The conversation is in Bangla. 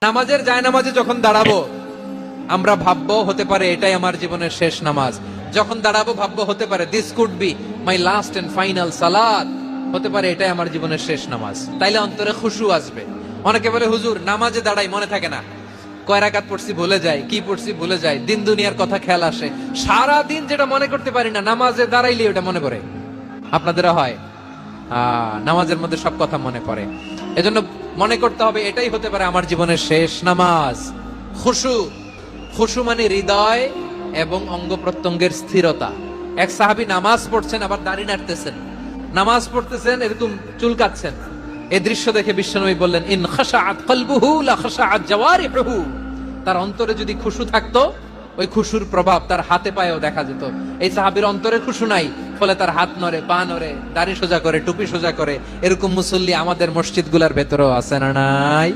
নামাজের জায়নামাজে যখন দাঁড়াবো আমরা ভাববো হতে পারে এটাই আমার জীবনের শেষ নামাজ। যখন দাঁড়াবো ভাববো হতে পারে this could be my last and final সালাত, হতে পারে এটাই আমার জীবনের শেষ নামাজ। তাইলে অন্তরে খুশু আসবে। অনেকে বলে হুজুর নামাজে দাঁড়াই মনে থাকে না, কয় রাকাত পড়ছি ভুলে যায়, কি পড়ছি ভুলে যায়, দিন দুনিয়ার কথা খেয়াল আসে, সারা দিন যেটা মনে করতে পারি না নামাজে দাঁড়াইলে ওটা মনে পড়ে। আপনাদেরও হয়? নামাজের মধ্যে সব কথা মনে পড়ে। এজন্য মনে করতে হবে এটাই হতে পারে আমার জীবনের শেষ নামাজ। খুশু, খুশু মানে হৃদয় এবং অঙ্গ প্রত্যঙ্গের স্থিরতা। এক সাহাবী নামাজ পড়ছেন আবার দাড়ি নাড়তেছেন, নামাজ পড়তেছেন এরকম চুলকাচ্ছেন। এই দৃশ্য দেখে বিশ্বনবী বললেন ইন খাশাআত কলবুহু লা খাশাআত জাওয়ারিহুহু। তার অন্তরে যদি খুশু থাকতো ওই খুশুর প্রভাব তার হাতে পায়েও দেখা যেত। এই সাহাবীর অন্তরে খুশু নাই, ফলে তার হাত নড়ে, পা নড়ে, দাড়ি সোজা করে, টুপি সোজা করে। এরকম মুসল্লি আমাদের মসজিদগুলোর ভেতরেও আছে না নাই?